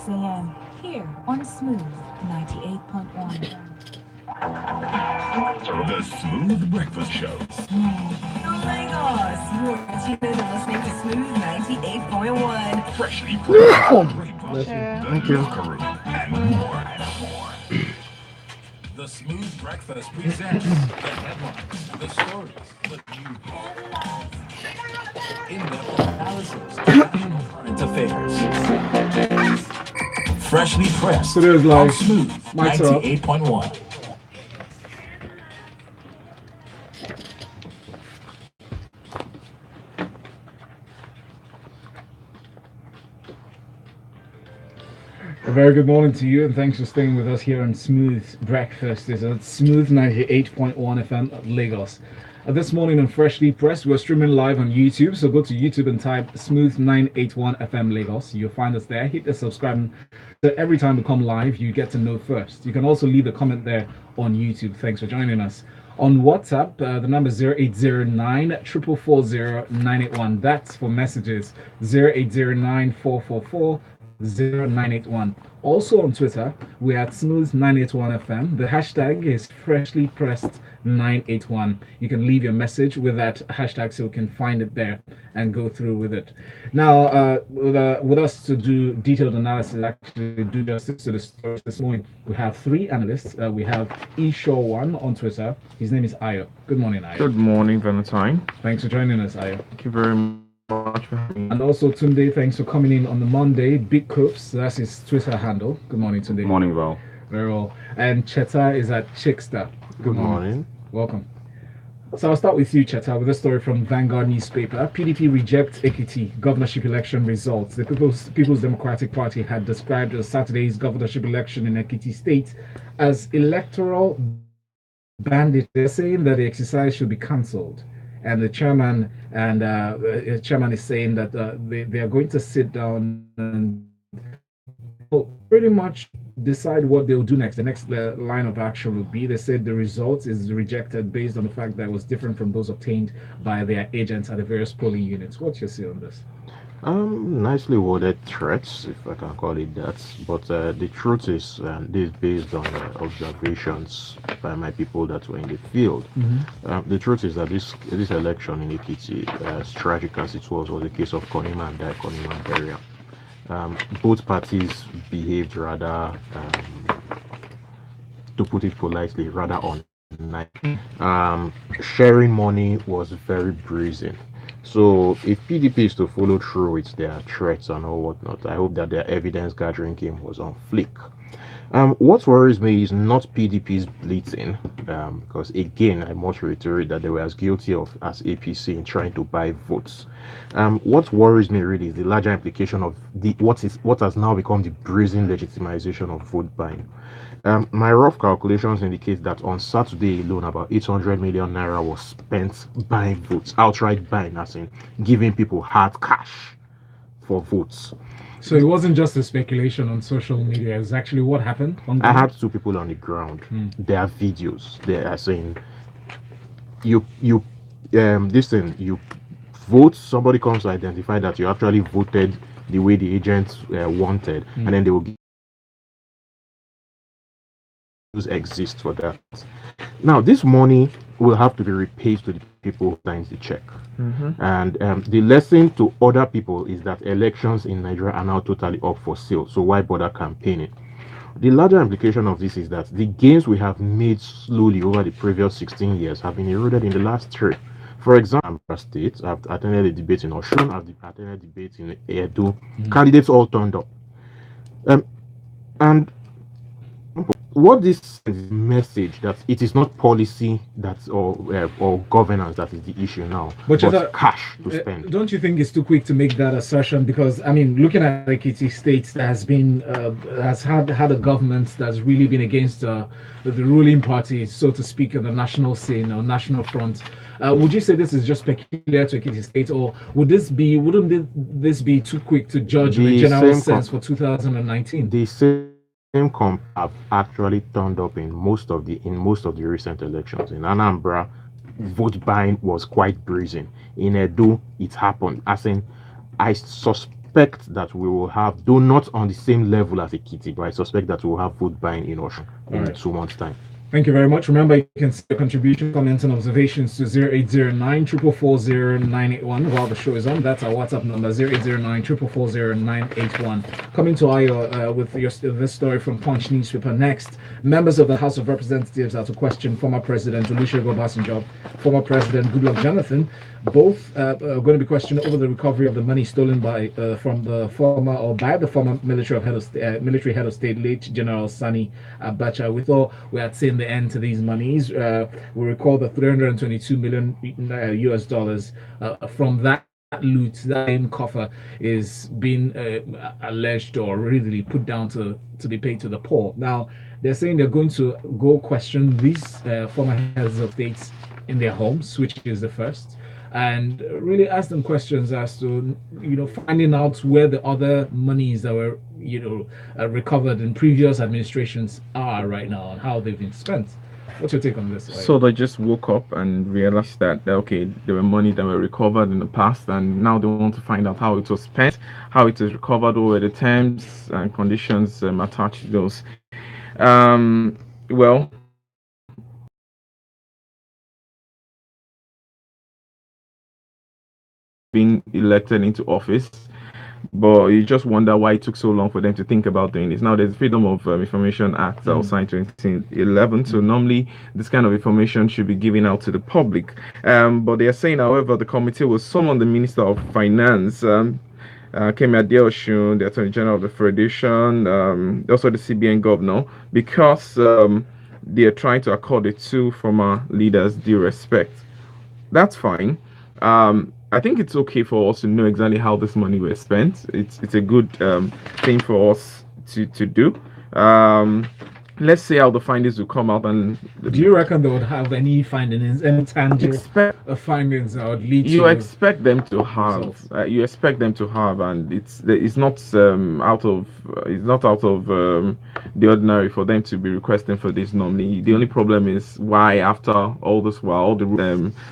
6 a.m. here on Smooth 98.1. The Smooth Breakfast Show. Lagos, you're tuned in and listening to Smooth 98.1. Freshly pressed breakfast, Thank the you. locker room, and more. The Smooth Breakfast presents the headlines, the stories, the news, in-depth analysis, of national current affairs. Freshly pressed Studios on live. Smooth Mics are up. 98.1. A very good morning to you, and thanks for staying with us here on Smooth Breakfast. It's at Smooth 98.1 FM Lagos. This morning on Freshly Pressed, we're streaming live on YouTube, so go to YouTube and type Smooth 981 FM Lagos. You'll find us there. Hit the subscribe, so every time we come live, you get to know first. You can also leave a comment there on YouTube. Thanks for joining us. On WhatsApp, the number is 0809 440 981. That's for messages. 0809 444 0981. Also on Twitter, we're at Smooth981FM. The hashtag is freshly pressed 981. You can leave your message with that hashtag so we can find it there and go through with it. Now, with us to do detailed analysis, actually do justice to the stories this morning, we have three analysts. We have Esho1 on Twitter. His name is Ayo. Good morning, Ayo. Good morning, Valentine. Thanks for joining us, Ayo. Thank you very much for having me. And also Tunde, thanks for coming in on the Monday. Big Coops, that's his Twitter handle. Good morning, Tunde. Good morning, Val. Very well. And Cheta is at Chickster. Good morning. Welcome. So I'll start with you, Cheta, with a story from Vanguard newspaper. PDP rejects Ekiti governorship election results. The People's Democratic Party had described Saturday's governorship election in Ekiti State as electoral bandit. They're saying that the exercise should be cancelled. And the chairman is saying that they are going to sit down and pretty much decide what they'll do next. The next line of action will be, they said the results is rejected based on the fact that it was different from those obtained by their agents at the various polling units. What's your say on this? Nicely worded threats, if I can call it that. But the truth is, this is based on observations by my people that were in the field. The truth is that this election in Ekiti, as tragic as it was a case of Konima and Konima burial. Both parties behaved rather, to put it politely, rather on. Sharing money was very brazen. So if PDP is to follow through with their threats and all whatnot, I hope that their evidence gathering game was on flick. What worries me is not PDP's blitzing, because again, I must reiterate that they were as guilty of as APC in trying to buy votes. What worries me really is the larger implication of what has now become the brazen legitimization of vote buying. My rough calculations indicate that on Saturday alone, about 800 million naira was spent buying votes, outright buying, as in giving people hard cash for votes. So it wasn't just a speculation on social media, it's actually what happened. I had two people on the ground. There are videos. They are saying you vote, somebody comes to identify that you actually voted the way the agents wanted, and then they will exist for that. Now, this money will have to be repaid to the people who signed the check. And the lesson to other people is that elections in Nigeria are now totally up for sale. So why bother campaigning? The larger implication of this is that the gains we have made slowly over the previous 16 years have been eroded in the last 3. For example, State, I've attended a debate in Osun, I've attended a debate in Edo. Candidates all turned up. And what this message that it is not policy or governance that is the issue now, but cash to spend. Don't you think it's too quick to make that assertion? Because I mean, looking at Ekiti State, that has been has had a government that's really been against the ruling party, so to speak, on the national scene or national front. Would you say this is just peculiar to Ekiti State, or wouldn't this be too quick to judge in a general sense for 2019? The same camp have actually turned up in most of the recent elections. In Anambra, vote buying was quite brazen. In Edo, it happened. As in, I suspect that we will have, though not on the same level as Ekiti, but I suspect that we will have vote buying in Osun in 2 months' time. Thank you very much. Remember, you can send your contribution, comments, and observations to 0809 444 981 while the show is on. That's our WhatsApp number, 0809 444 981. Coming to Ayo with this story from Punch newspaper next. Members of the House of Representatives are to question former President Olusegun Obasanjo, former President Goodluck Jonathan. Both are going to be questioned over the recovery of the money stolen by the former military head of state, late General Sani Abacha. We thought we had seen the end to these monies. We recall the 322 million US dollars from that loot, that same coffer, is being alleged or really put down to be paid to the poor. Now they're saying they're going to go question these former heads of states in their homes, which is the first, and really ask them questions as to, finding out where the other monies that were, recovered in previous administrations are right now and how they've been spent. What's your take on this? So they just woke up and realized that, okay, there were money that were recovered in the past, and now they want to find out how it was spent, how it was recovered, over the terms and conditions attached to those. Well, being elected into office, but you just wonder why it took so long for them to think about doing this. Now, there's Freedom of Information Act that was signed in 2011, so normally this kind of information should be given out to the public. But they are saying, however, the committee will summon the Minister of Finance, Ayo Esho, the Attorney General of the Federation, also the CBN governor, because they are trying to accord the two former leaders due respect. That's fine. I think it's okay for us to know exactly how this money was spent. It's a good thing for us to do. Let's see how the findings will come out. And do you reckon they would have any findings, any tangible findings that would lead you to? Expect them to have. You expect them to have, and it's not out of the ordinary for them to be requesting for this normally. The only problem is why, after all this while, all the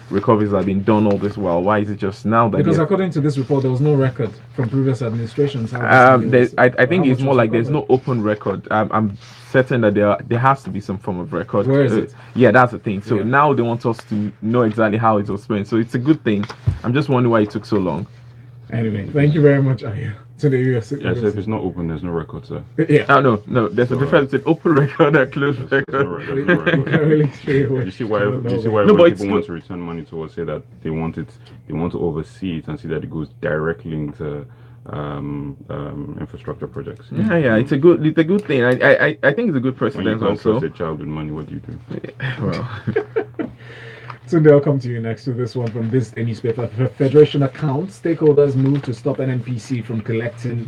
recoveries have been done all this while, why is it just now that? Because according to this report, there was no record from previous administrations. I think it's more like there's no open record. I'm certain that there has to be some form of record. Where is it? Yeah, that's the thing. So now they want us to know exactly how it was spent. So it's a good thing. I'm just wondering why it took so long. Anyway, thank you very much, Ayo. Yes, if it's not open, there's no record, sir. Yeah. No. There's a difference between open record and closed record. You see why when people want to return money to us, say that they want to oversee it and see that it goes directly into infrastructure projects. Yeah, it's a good thing. I think it's a good precedent. When you also, trust a child with money, what do you do? Well. Tunde, I'll come to you next to this one from this newspaper. Federation account stakeholders move to stop NNPC from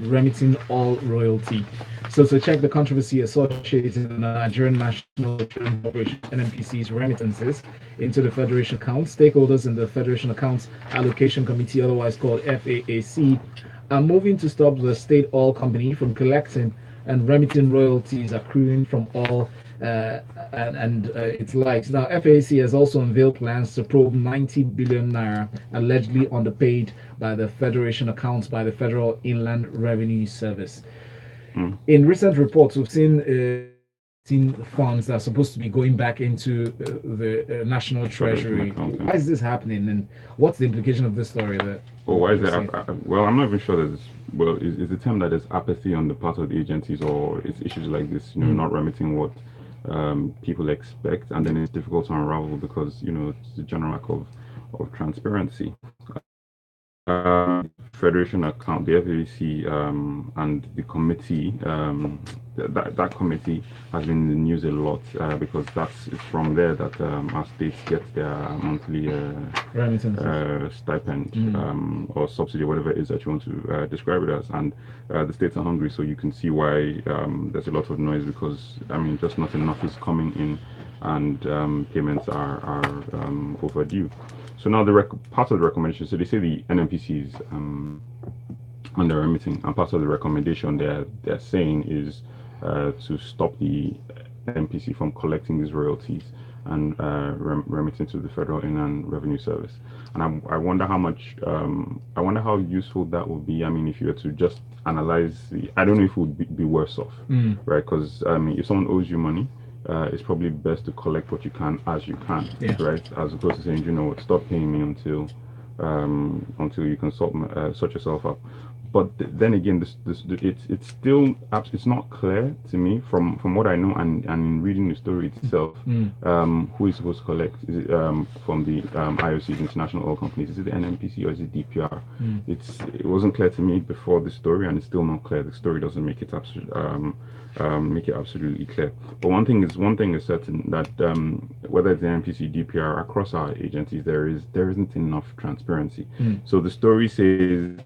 remitting all royalty. So to check the controversy associated with the Nigerian National Trade Corporation (NNPC's) remittances into the Federation account, stakeholders in the Federation Accounts Allocation Committee, otherwise called FAAC, are moving to stop the state oil company from collecting and remitting royalties accruing from oil and its likes. Now, FAC has also unveiled plans to probe 90 billion naira allegedly underpaid by the Federation accounts by the Federal Inland Revenue Service. In recent reports, we've seen funds that are supposed to be going back into the National Treasury. Why is this happening, and what's the implication of this story? Why is that? Well, I'm not even sure that is the term that is apathy on the part of the agencies, or it's issues like this, not remitting what people expect, and then it's difficult to unravel because it's the general lack of transparency. Federation account, the FAC, and the committee, that committee has been in the news a lot because it's from there that our states get their monthly stipend or subsidy, whatever it is that you want to describe it as. And the states are hungry, so you can see why there's a lot of noise because just not enough is coming in, and payments are overdue. So now part of the recommendation, so they say the NNPC is under remitting, and part of the recommendation they're saying is to stop the NNPC from collecting these royalties. and remitting to the Federal Inland Revenue Service. And I wonder how much, I wonder how useful that would be. I mean, if you were to just analyze I don't know if it would be worse off, right? Because if someone owes you money, it's probably best to collect what you can as you can, right? As opposed to saying, you know what, stop paying me until you can sort yourself up. But then again, it's still it's not clear to me from what I know and in reading the story itself, who is supposed to collect. Is it from the IOCs, International Oil Companies? Is it the NNPC or is it DPR? It wasn't clear to me before the story, and it's still not clear. The story doesn't make it absolutely clear. But one thing is certain, that whether it's the NNPC, DPR, across our agencies, there isn't enough transparency. So the story says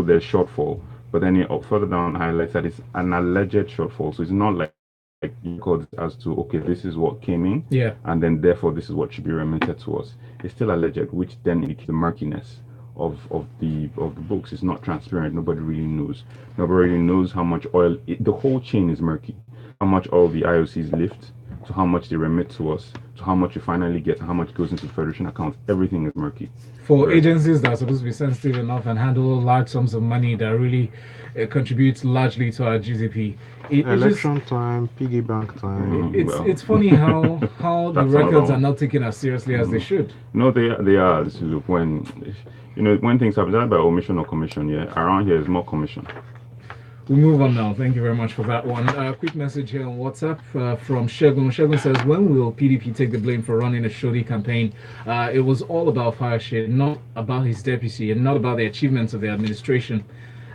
there's shortfall, but then it further down highlights that it's an alleged shortfall. So it's not like records as to, okay, this is what came in, and then therefore this is what should be remitted to us. It's still alleged, which then indicates the murkiness of the books. Is not transparent. Nobody really knows. Nobody really knows how much oil. The whole chain is murky. How much oil the IOCs lift, to how much they remit to us, to how much you finally get, and how much goes into the Federation account. Everything is murky. For agencies that are supposed to be sensitive enough and handle large sums of money that really contributes largely to our GDP. Election time, piggy bank time. It's funny how the records are not taken as seriously as they should. No, they are. This is when things happen, either by omission or commission. Yeah, around here is more commission. We move on now. Thank you very much for that one. Quick message here on WhatsApp from Shegun. Shegun says, when will PDP take the blame for running a shoddy campaign? It was all about Fayose, not about his deputy, and not about the achievements of the administration.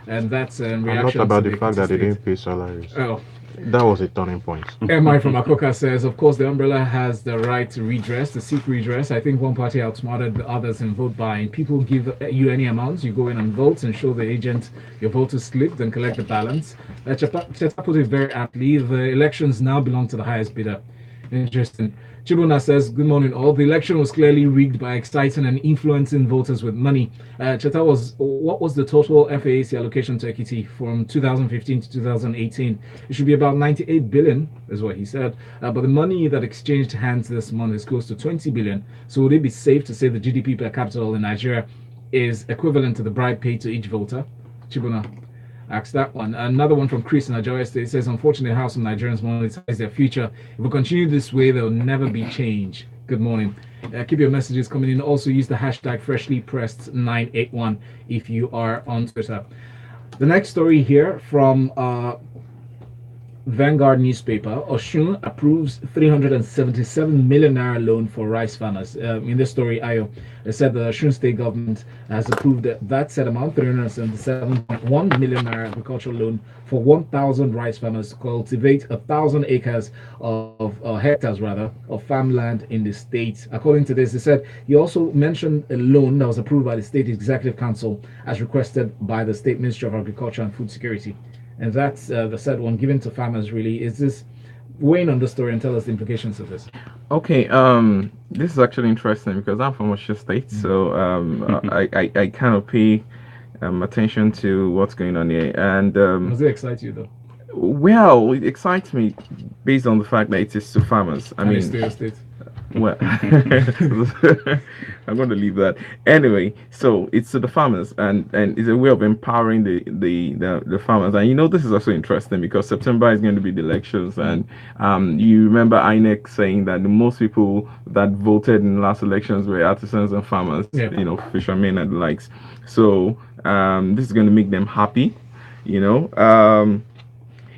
And that's in reaction not about to the fact that they didn't pay salaries. Oh. That was a turning point. MI from Akoka says, of course, the umbrella has the right to redress, to seek redress. I think one party outsmarted the others in vote buying. People give you any amounts, you go in and vote and show the agent your voter slip, then collect the balance. Cheta put it very aptly. The elections now belong to the highest bidder. Interesting. Chibuna says, good morning all. The election was clearly rigged by exciting and influencing voters with money. Cheta, what was the total FAAC allocation to Ekiti from 2015 to 2018? It should be about 98 billion, is what he said. But the money that exchanged hands this month is close to 20 billion. So would it be safe to say the GDP per capita in Nigeria is equivalent to the bribe paid to each voter? Chibuna asked that one. Another one from Chris in Ayo Esho says, unfortunately, how some Nigerians monetize their future. If we continue this way, there will never be change. Good morning. Keep your messages coming in. Also use the hashtag freshlypressed981 if you are on Twitter. The next story here from Vanguard newspaper. Osun approves 377 million naira loan for rice farmers. In this story, Ayo said the Osun state government has approved that said amount, 377.1 million naira agricultural loan for 1,000 rice farmers to cultivate 1,000 acres of hectares rather of farmland in the state. According to this, he said he also mentioned a loan that was approved by the state executive council as requested by the state Ministry of Agriculture and Food Security. And that's the said one given to farmers. Really, is this weighing on the story and tell us the implications of this? Okay, this is actually interesting because I'm from Osun State, so I kind of pay attention to what's going on here. And does it excite you though? Well, it excites me based on the fact that it is to farmers. I mean, state. Well, I'm going to leave that anyway. So it's to the farmers, and it's a way of empowering the farmers. And this is also interesting because September is going to be the elections, and you remember INEC saying that the most people that voted in the last elections were artisans and farmers, fishermen and the likes. So this is going to make them happy,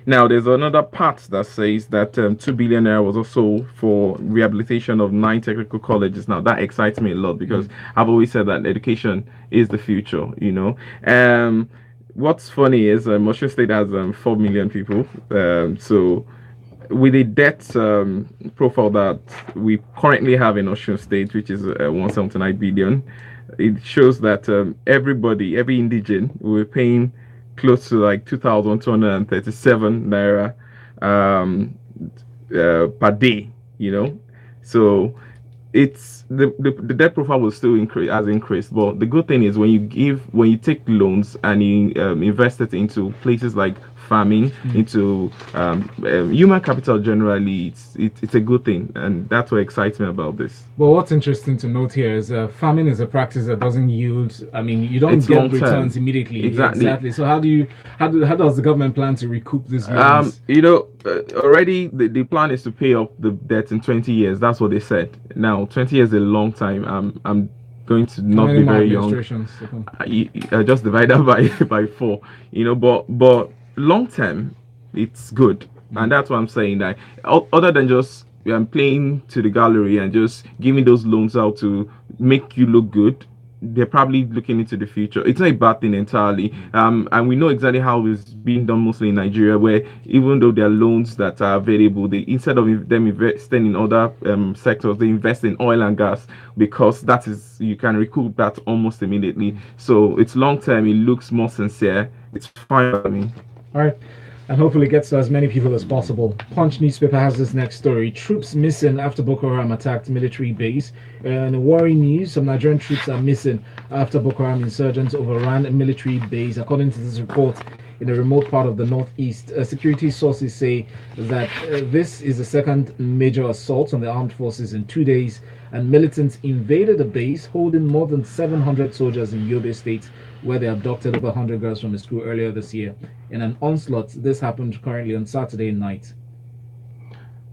Now, there's another part that says that 2 billion naira was also for rehabilitation of 9 technical colleges. Now, that excites me a lot because I've always said that education is the future, What's funny is Osun State has 4 million people. So with a debt profile that we currently have in Osun State, which is 179 billion, it shows that every indigene will be paying close to like 2,237 naira per day, So it's the debt profile will still increased, but the good thing is when you take loans and you invest it into places like farming, into human capital generally, it's a good thing, and that's what excites me about this. Well, what's interesting to note here is farming is a practice that doesn't yield. I mean, you don't It's get long-term. returns immediately. Exactly. So how does the government plan to recoup this loans? Already the plan is to pay off the debt in 20 years. That's what they said. Now 20 years is a long time. I'm going to How not many be more very young. administrations? Just divide that by 4. But long term, it's good, and that's what I'm saying. That other than just playing to the gallery and just giving those loans out to make you look good, they're probably looking into the future. It's not a bad thing entirely. And we know exactly how it's being done mostly in Nigeria, where even though there are loans that are available, they, instead of them investing in other sectors, they invest in oil and gas, because that is, you can recoup that almost immediately. So it's long term, it looks more sincere. It's fine for me. All right. And hopefully gets to as many people as possible. Punch newspaper has this next story. Troops missing after Boko Haram attacked military base. And worrying news, some Nigerian troops are missing after Boko Haram insurgents overran a military base. According to this report, in a remote part of the northeast, security sources say that this is the second major assault on the armed forces in 2 days, and militants invaded the base, holding more than 700 soldiers in Yobe State, where they abducted over 100 girls from a school earlier this year. In an onslaught, this happened currently on Saturday night.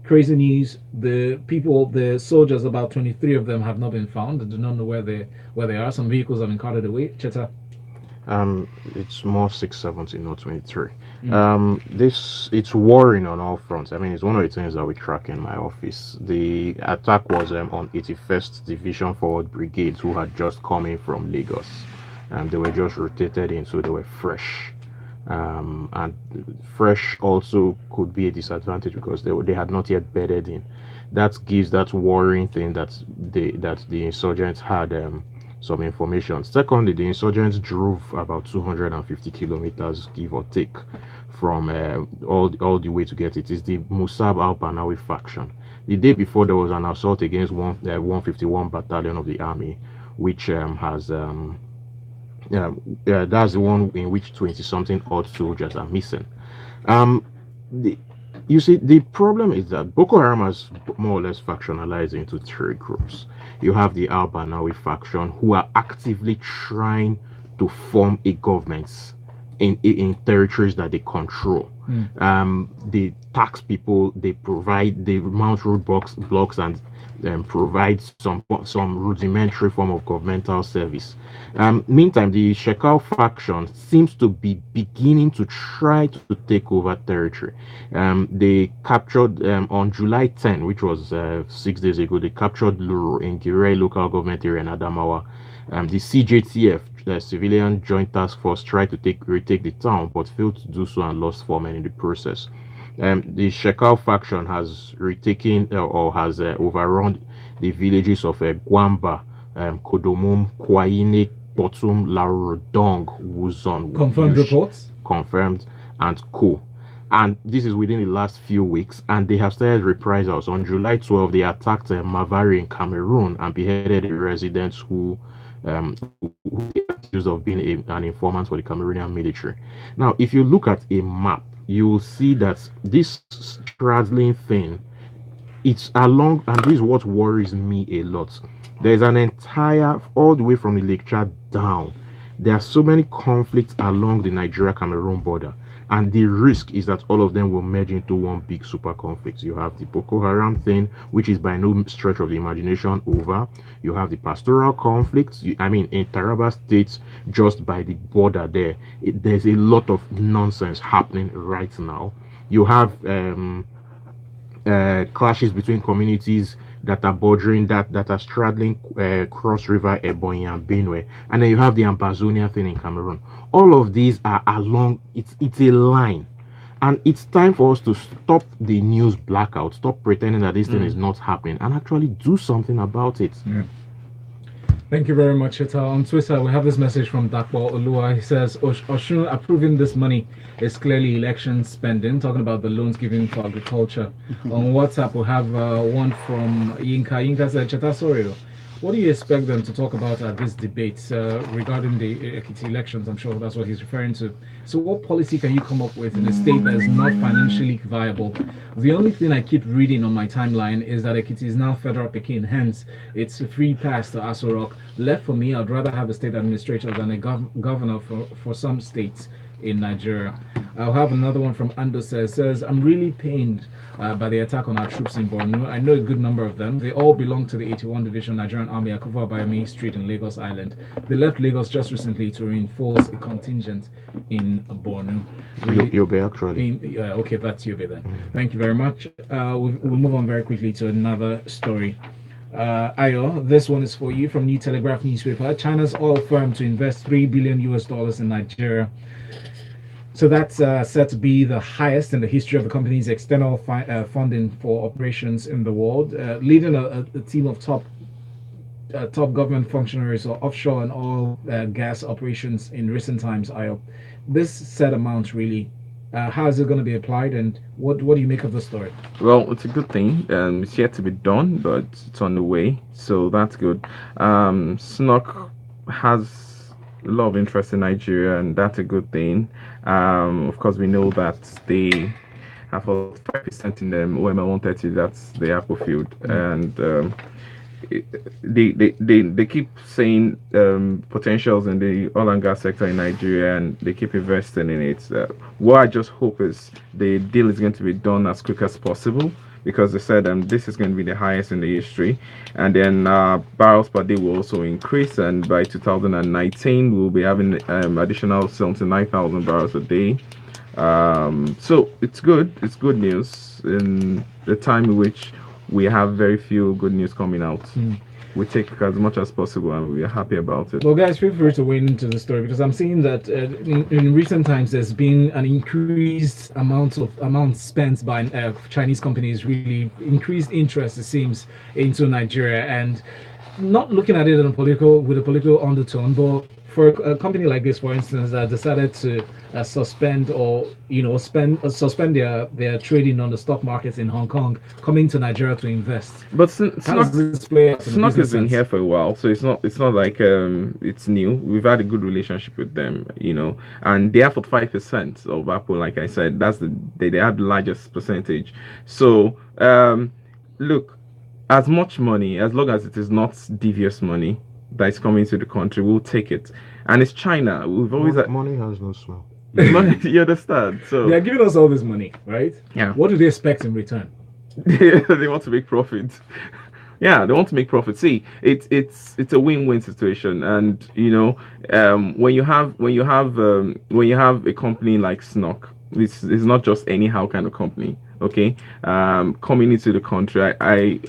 Crazy news: the soldiers, about 23 of them, have not been found. They do not know where they are. Some vehicles have been carted away. Cheta. It's more 670, not 23. It's worrying on all fronts. I mean, it's one of the things that we track in my office. The attack was on 81st Division Forward Brigades, who had just come in from Lagos, and they were just rotated in, so they were fresh. And fresh also could be a disadvantage because they had not yet bedded in. That gives that worrying thing that the insurgents had some information. Secondly, the insurgents drove about 250 kilometers, give or take, from all the way to get it. It's the Musab al-Banawi faction. The day before, there was an assault against 151 Battalion of the Army, which has that's the one in which 20-something odd soldiers are missing. You see, the problem is that Boko Haram has more or less factionalized into 3 groups. You have the Al-Banawi faction, who are actively trying to form a government in territories that they control. They tax people, they mount roadblocks and provide some rudimentary form of governmental service. Meantime, the Shekau faction seems to be beginning to try to take over territory. They captured on July 10, which was 6 days ago, they captured Luru in Gire local government area in Adamawa. The CJTF, the Civilian Joint Task Force, tried to retake the town, but failed to do so and lost 4 men in the process. The Shekau faction has retaken or has overrun the villages of Gwamba, Kodomum, Kwaine, Botum, Larodong, Wuzon. Confirmed reports? Confirmed, and Co. And this is within the last few weeks, and they have started reprisals. On July 12, they attacked Mavari in Cameroon and beheaded a resident who accused of being an informant for the Cameroonian military. Now, if you look at a map, you will see that this straddling thing, it's along, and this is what worries me a lot. There's an entire, all the way from the Lake Chad down, there are so many conflicts along the Nigeria-Cameroon border, and the risk is that all of them will merge into one big super conflict. You have the Boko Haram thing, which is by no stretch of the imagination over. You have the pastoral conflicts. I mean, in Taraba State, just by the border there, there's a lot of nonsense happening right now. You have clashes between communities that are bordering, that are straddling Cross River, Ebonyi, and Benue, and then you have the Ambazonia thing in Cameroon. All of these are along. It's a line, and it's time for us to stop the news blackout, stop pretending that this thing is not happening, and actually do something about it. Thank you very much, Cheta. On Twitter, we have this message from Dakpo Olua. He says, Osun approving this money is clearly election spending, talking about the loans given for agriculture. On WhatsApp, we have one from Yinka. Yinka said, Cheta, sorry, what do you expect them to talk about at this debate regarding the Ekiti elections? I'm sure that's what he's referring to. So what policy can you come up with in a state that is not financially viable? The only thing I keep reading on my timeline is that Ekiti is now federal Peking, hence it's a free pass to Aso Rock. Left for me, I'd rather have a state administrator than a governor for some states in Nigeria. I'll have another one from Ando says, I'm really pained by the attack on our troops in Borno. I know a good number of them. They all belong to the 81 Division Nigerian Army at Bayami Street in Lagos Island. They left Lagos just recently to reinforce a contingent in Borno. Yobe, actually. Okay, that's Yobe then. Thank you very much. We'll move on very quickly to another story. Ayo, this one is for you from New Telegraph newspaper. China's oil firm to invest $3 billion in Nigeria. So that's set to be the highest in the history of the company's external funding for operations in the world, leading a team of top government functionaries or offshore and oil gas operations in recent times. This set amount really, how is it going to be applied, and what do you make of the story? Well, it's a good thing. It's yet to be done, but it's on the way, so that's good. SNOC has a lot of interest in Nigeria, and that's a good thing. Of course, we know that they have 5% in the OML 130. That's the Apple field, and they keep saying potentials in the oil and gas sector in Nigeria, and they keep investing in it. What I just hope is the deal is going to be done as quick as possible, because they said this is going to be the highest in the history, and then barrels per day will also increase, and by 2019 we'll be having additional 79,000 barrels a day. So it's good news in the time in which we have very few good news coming out. We take as much as possible, and we are happy about it. Well, guys, feel free to weigh into the story, because I'm seeing that in recent times there's been an increased amount spent by Chinese companies, really increased interest, it seems, into Nigeria, and not looking at it with a political undertone, but for a company like this, for instance, that decided to suspend or suspend their trading on the stock markets in Hong Kong, coming to Nigeria to invest. But SNOC has been here for a while, so it's not like it's new. We've had a good relationship with them, and they have 5% of Apple. Like I said, they have the largest percentage. So look, as much money, as long as it is not devious money that is coming to the country, we'll take it. And it's China. We've always money has no smell. You understand? So they are giving us all this money, right? Yeah. What do they expect in return? They want to make profit. Yeah, they want to make profit. See, it's a win-win situation, and when you have a company like SNOC, it's not just anyhow kind of company. Okay, coming into the country,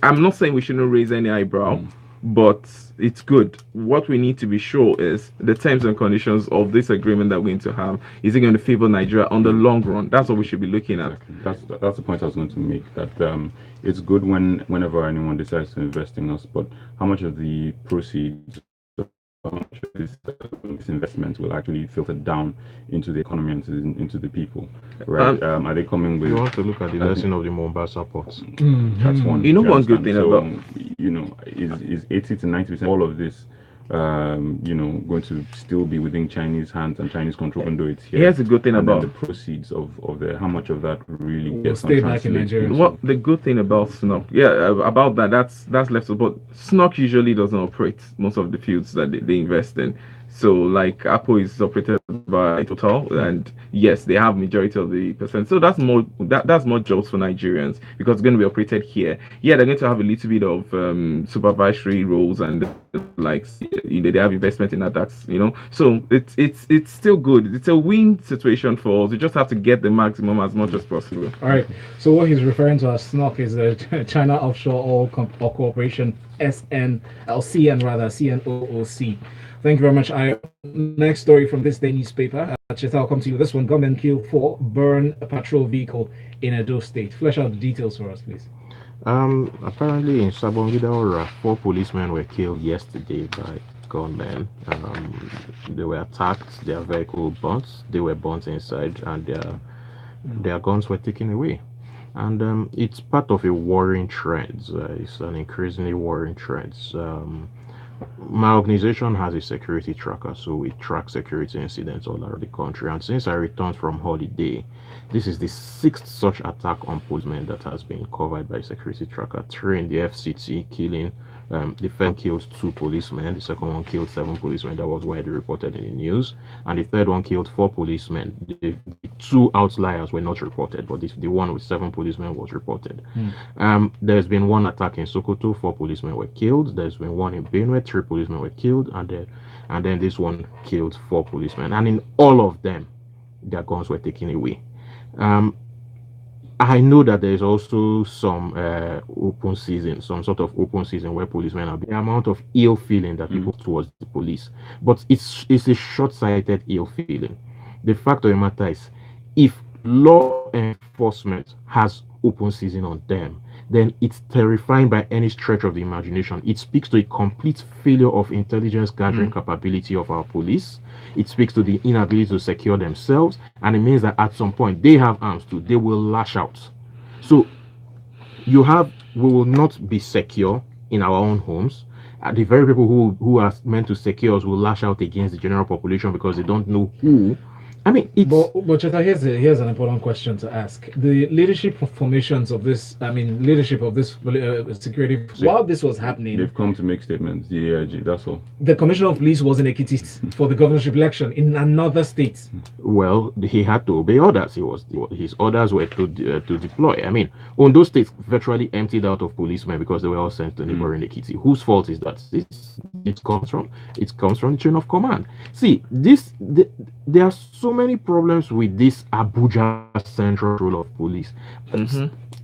I'm not saying we shouldn't raise any eyebrow. But it's good. What we need to be sure is the terms and conditions of this agreement that we're going to have, is it going to favor Nigeria on the long run? That's what we should be looking at. Exactly. That's the point I was going to make, that it's good whenever anyone decides to invest in us, but how much of the proceeds, how much of this investment will actually filter down into the economy and into the people, right? Are they coming with... You want to look at the lesson of the Mombasa ports. That's one. One good thing about... is 80 to 90% all of this going to still be within Chinese hands and Chinese control, even though it's here? Here's the good thing about the proceeds of how much of that really will stay back in Nigeria. What the good thing about SNOC, about that's left, but SNOC usually doesn't operate most of the fields that they invest in. So like Apple is operated by Total, and yes, they have majority of the percent. So that's more jobs for Nigerians, because it's going to be operated here. Yeah, they're going to have a little bit of supervisory roles, and like they have investment in that. So it's still good. It's a win situation for us. We just have to get the maximum as much as possible. All right. So what he's referring to as SNOC is the China Offshore Oil Corporation, CNOOC. Thank you very much. Next story from Thisday newspaper. Cheta, I'll come to you. This one: gunmen killed 4, burn a patrol vehicle in Edo State. Flesh out the details for us, please. Apparently in Sabongida, 4 policemen were killed yesterday by gunmen. They were attacked, their vehicle burnt, they were burnt inside, and their guns were taken away. And it's part of a worrying trend. It's an increasingly worrying trend. My organization has a security tracker, so we track security incidents all over the country. And since I returned from holiday, this is the 6th such attack on policemen that has been covered by security tracker. 3 in the FCT, killing. The first killed 2 policemen, the second one killed 7 policemen. That was widely reported in the news, and the third one killed 4 policemen. The 2 outliers were not reported, but the one with 7 policemen was reported. There's been 1 attack in Sokoto, 4 policemen were killed. There's been 1 in Benue, 3 policemen were killed, and then this one killed 4 policemen. And in all of them, their guns were taken away. I know that there's also some open season, some sort of open season where policemen have the amount of ill feeling that people towards the police, but it's a short-sighted ill feeling. The fact of the matter is, if law enforcement has open season on them, then it's terrifying by any stretch of the imagination. It speaks to a complete failure of intelligence gathering capability of our police. It speaks to the inability to secure themselves, and it means that at some point they have arms too. They will lash out. So we will not be secure in our own homes. The very people who are meant to secure us will lash out against the general population because they don't know who. I mean, but Cheta, here's an important question to ask. The leadership formations of this, leadership of this security, while this was happening, They've come to make statements, the AIG, that's all. The commissioner of police was in Ekiti for the governorship election in another state. Well, he had to obey orders. His orders were to deploy. I mean, on those states virtually emptied out of policemen because they were all sent to neighboring Ekiti. Whose fault is that? It comes from the chain of command. See, there are so many problems with this Abuja central role of police.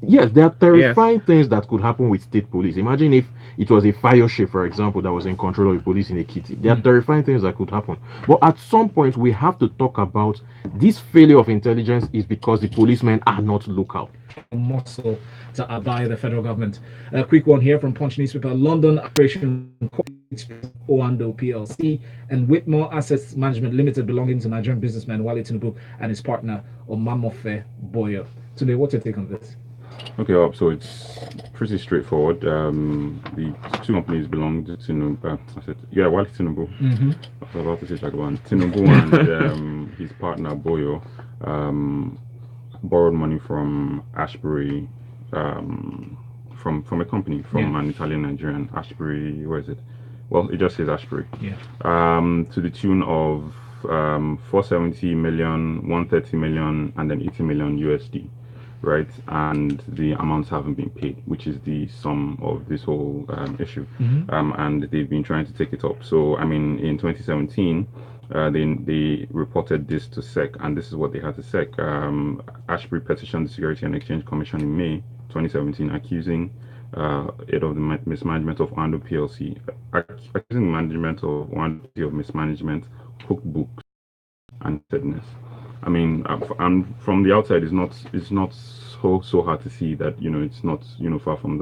Yes, there are terrifying things that could happen with state police. Imagine if it was a fire chief, for example, that was in control of the police in Ekiti. There are terrifying things that could happen. But at some point, we have to talk about this failure of intelligence is because the policemen are not local. Muscle to abide the federal government. A quick one here from Punch newspaper. London operation Oando PLC and Whitmore Assets Management Limited belonging to Nigerian businessman Wale Tinubu and his partner Omamofe Boyo. Today, what's your take on this? Okay, so it's pretty straightforward. The 2 companies belong to Tinubu. Wale Tinubu. I was about to say Chagwan. Tinubu and his partner Boyo borrowed money from Ashbury, from a company, from an Italian Nigerian. Ashbury, where is it? Well, it just says Ashbury. To the tune of 470 million, 130 million, and then 80 million USD. Right, and the amounts haven't been paid, which is the sum of this whole issue. And they've been trying to take it up. So, I mean, in 2017, they reported this to SEC, and this is what they had to SEC. Ashbury petitioned the Security and Exchange Commission in May 2017, accusing it of the mismanagement of Oando PLC, accusing management of Oando of mismanagement, hooked books, and deadness. I mean, and from the outside, it's not so hard to see that it's not far from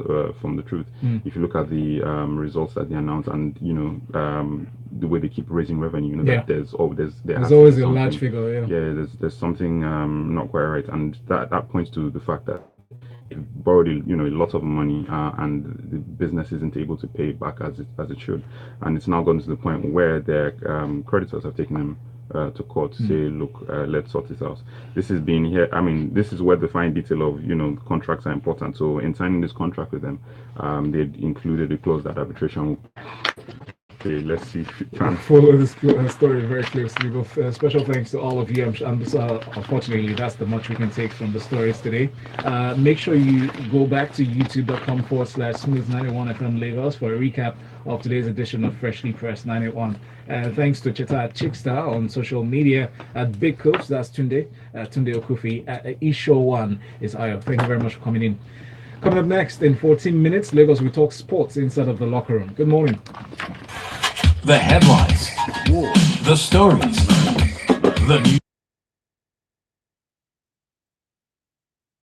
the truth. If you look at the results that they announced, and the way they keep raising revenue, that there's always a large figure. There's something not quite right, and that points to the fact that it borrowed a lot of money, and the business isn't able to pay it back as it should, and it's now gotten to the point where their creditors have taken them to court to say, look, let's sort this out. This is being here. I mean, this is where the fine detail of contracts are important. So in signing this contract with them, they included a clause that arbitration. Okay, let's see if we can follow this story very closely. But special thanks to all of you. Unfortunately, that's the much we can take from the stories today. Make sure you go back to youtube.com/smooth91 FM Lagos for a recap of today's edition of Freshly Pressed 981. Thanks to Cheta Chickstar on social media. At Big Coach, that's Tunde Okufi. Esho1 is Ayo. Thank you very much for coming in. Coming up next in 14 minutes, Lagos will talk sports inside of the locker room. Good morning. The headlines, the stories, the news.